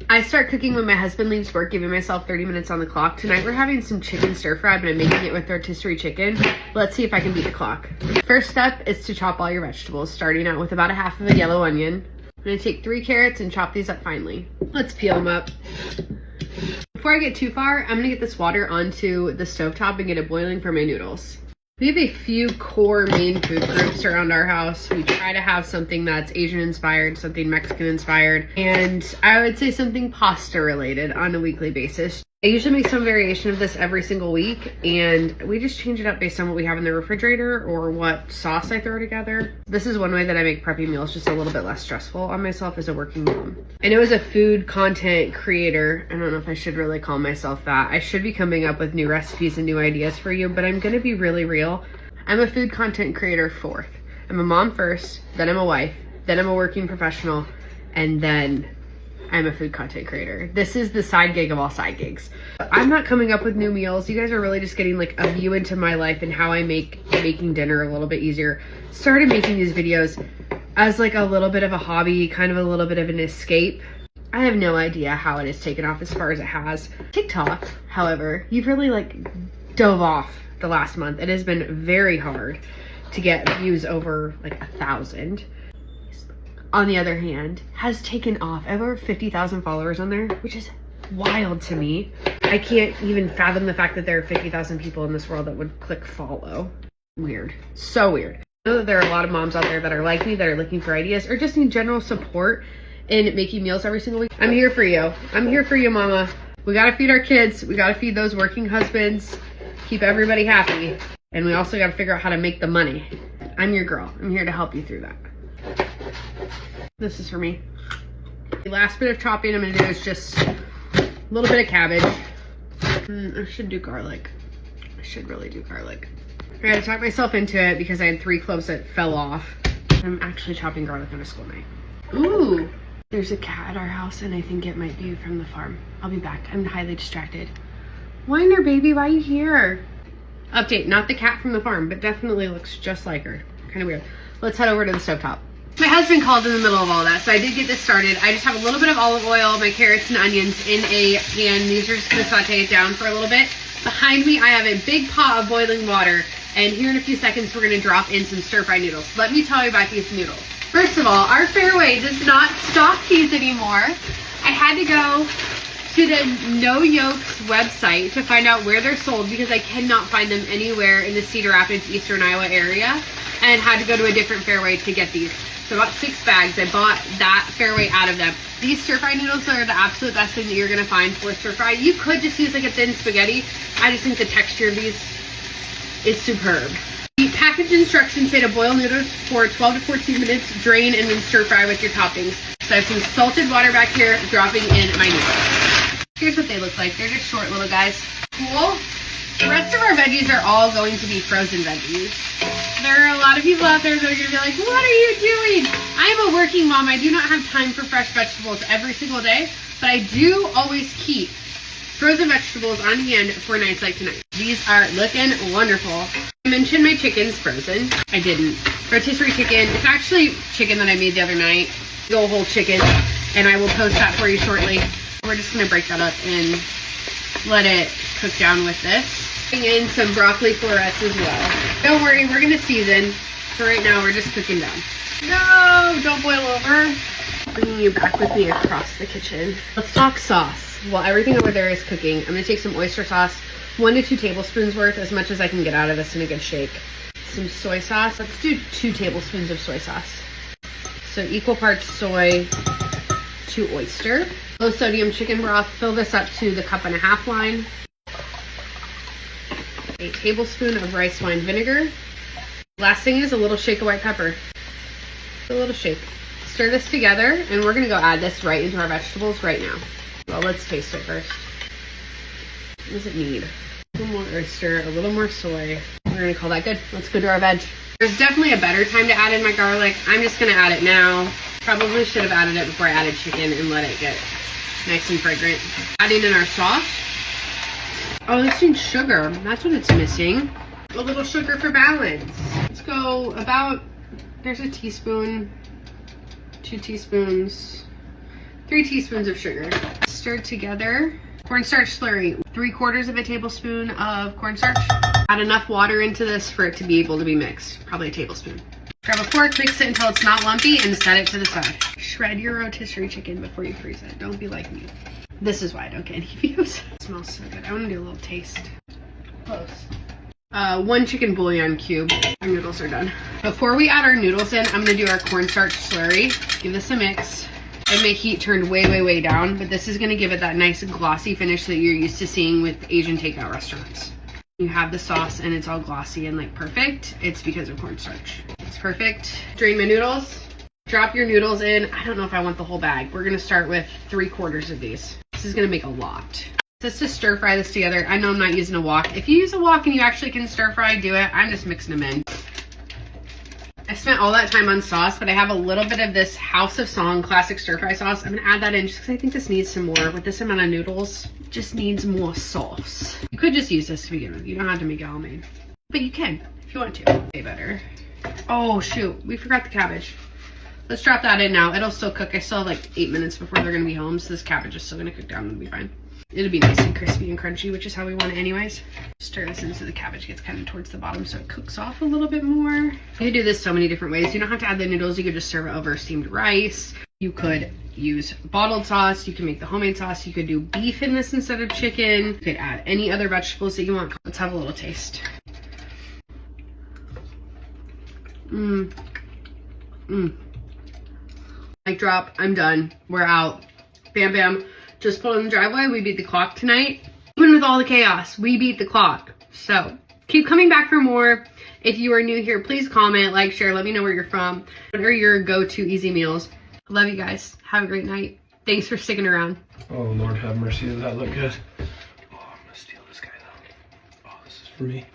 I start cooking when my husband leaves work, giving myself 30 minutes on the clock. Tonight we're having some chicken stir fry, but I'm making it with rotisserie chicken. Let's see if I can beat the clock. First step is to chop all your vegetables, starting out with about a half of a yellow onion. I'm gonna take 3 carrots and chop these up finely. Let's peel them up. Before I get too far, I'm gonna get this water onto the stovetop and get it boiling for my noodles. We have a few core main food groups around our house. We try to have something that's Asian inspired, something Mexican inspired, and I would say something pasta related on a weekly basis. I usually make some variation of this every single week, and we just change it up based on what we have in the refrigerator or what sauce I throw together. This is one way that I make prepping meals just a little bit less stressful on myself as a working mom. I know as a food content creator, I don't know if I should really call myself that. I should be coming up with new recipes and new ideas for you, but I'm gonna be really real. I'm a food content creator fourth. I'm a mom first, then I'm a wife, then I'm a working professional, and then I'm a food content creator. This is the side gig of all side gigs. I'm not coming up with new meals. You guys are really just getting like a view into my life and how I make making dinner a little bit easier. Started making these videos as like a little bit of a hobby, kind of a little bit of an escape. I have no idea how it has taken off as far as it has. TikTok, however, you've really like dove off the last month. It has been very hard to get views over like 1,000. On the other hand, has taken off. I have over 50,000 followers on there, which is wild to me. I can't even fathom the fact that there are 50,000 people in this world that would click follow. Weird. So weird. I know that there are a lot of moms out there that are like me, that are looking for ideas or just need general support in making meals every single week. I'm here for you. I'm here for you, mama. We gotta feed our kids. We gotta feed those working husbands. Keep everybody happy. And we also gotta figure out how to make the money. I'm your girl. I'm here to help you through that. This is for me. The last bit of chopping I'm gonna do is just a little bit of cabbage. I should do garlic. I should really do garlic. I had to talk myself into it because I had 3 cloves that fell off. I'm actually chopping garlic on a school night. Ooh, there's a cat at our house and I think it might be from the farm. I'll be back. I'm highly distracted. Whiner, baby, why are you here? Update, not the cat from the farm, but definitely looks just like her. Kind of weird. Let's head over to the stovetop. My husband called in the middle of all that, so I did get this started. I just have a little bit of olive oil, my carrots and onions in a pan. These are just gonna saute it down for a little bit. Behind me, I have a big pot of boiling water, and here in a few seconds, we're gonna drop in some stir-fry noodles. Let me tell you about these noodles. First of all, our Fairway does not stock these anymore. I had to go to the No Yolks website to find out where they're sold because I cannot find them anywhere in the Cedar Rapids, Eastern Iowa area, and had to go to a different Fairway to get these. So about 6 bags. I bought that Fairway out of them. These stir-fry noodles are the absolute best thing that you're gonna find for stir-fry. You could just use like a thin spaghetti. I just think the texture of these is superb. The package instructions say to boil noodles for 12 to 14 minutes, drain, and then stir-fry with your toppings. So I have some salted water back here, dropping in my noodles. Here's what they look like. They're just short little guys. Cool. The rest of our veggies are all going to be frozen veggies. There are a lot of people out there that are going to be like, what are you doing? I am a working mom. I do not have time for fresh vegetables every single day, but I do always keep frozen vegetables on hand for nights like tonight. These are looking wonderful. I mentioned my chicken's frozen. I didn't. Rotisserie chicken. It's actually chicken that I made the other night. The whole chicken. And I will post that for you shortly. We're just going to break that up and let it cook down with this. In some broccoli florets as well. Don't worry, we're gonna season. So right now we're just cooking down. No, don't boil over. Bringing you back with me across the kitchen. Let's talk sauce. While everything over there is cooking, I'm gonna take some oyster sauce, 1 to 2 tablespoons worth, as much as I can get out of this in a good shake. Some soy sauce. Let's do 2 tablespoons of soy sauce. So equal parts soy to oyster. Low sodium chicken broth. Fill this up to the 1.5 cup line. A tablespoon of rice wine vinegar. Last thing is a little shake of white pepper. A little shake. Stir this together, and we're gonna go add this right into our vegetables right now. Well, let's taste it first. What does it need? A little more oyster, a little more soy. We're gonna call that good. Let's go to our veg. There's definitely a better time to add in my garlic. I'm just gonna add it now. Probably should have added it before I added chicken and let it get nice and fragrant. Adding in our sauce. Oh, this needs sugar. That's what it's missing. A little sugar for balance. Let's go about, there's a teaspoon, 2 teaspoons. 3 teaspoons of sugar. Stir together. Cornstarch slurry, 3/4 tablespoon of cornstarch. Add enough water into this for it to be able to be mixed, probably a tablespoon. Grab a fork, mix it until it's not lumpy, and set it to the side. Shred your rotisserie chicken before you freeze it. Don't be like me. This is why I don't get any views. It smells so good. I want to do a little taste. Close. 1 chicken bouillon cube. Our noodles are done. Before we add our noodles in, I'm going to do our cornstarch slurry. Give this a mix. And my heat turned way down, but this is going to give it that nice glossy finish that you're used to seeing with Asian takeout restaurants. You have the sauce and it's all glossy and like perfect. It's because of cornstarch. It's perfect. Drain my noodles. Drop your noodles in. I don't know if I want the whole bag. We're going to start with 3/4 of these. This is going to make a lot. Just to stir fry this together. I know I'm not using a wok. If you use a wok and you actually can stir fry, do it. I'm just mixing them in. I spent all that time on sauce, but I have a little bit of this House of Song classic stir fry sauce. I'm gonna add that in just because I think this needs some more. With this amount of noodles, it just needs more sauce. You could just use this to begin with. You don't have to make it homemade, but you can if you want to. Way better. Oh shoot, we forgot the cabbage. Let's drop that in now. It'll still cook. I still have like 8 minutes before they're gonna be home, so this cabbage is still gonna cook down and it'll be fine. It'll be nice and crispy and crunchy, which is how we want it anyways. Stir this in so the cabbage gets kind of towards the bottom so it cooks off a little bit more. You can do this so many different ways. You don't have to add the noodles. You could just serve it over steamed rice. You could use bottled sauce. You can make the homemade sauce. You could do beef in this instead of chicken. You could add any other vegetables that you want. Let's have a little taste. Mic drop. I'm done. We're out. Bam, bam. Just pulled in the driveway. We beat the clock tonight. Even with all the chaos, we beat the clock. So keep coming back for more. If you are new here, please comment, like, share, let me know where you're from. What are your go-to easy meals? Love you guys. Have a great night. Thanks for sticking around. Oh, Lord have mercy. Does that look good? Oh, I'm gonna steal this guy though. Oh, this is for me.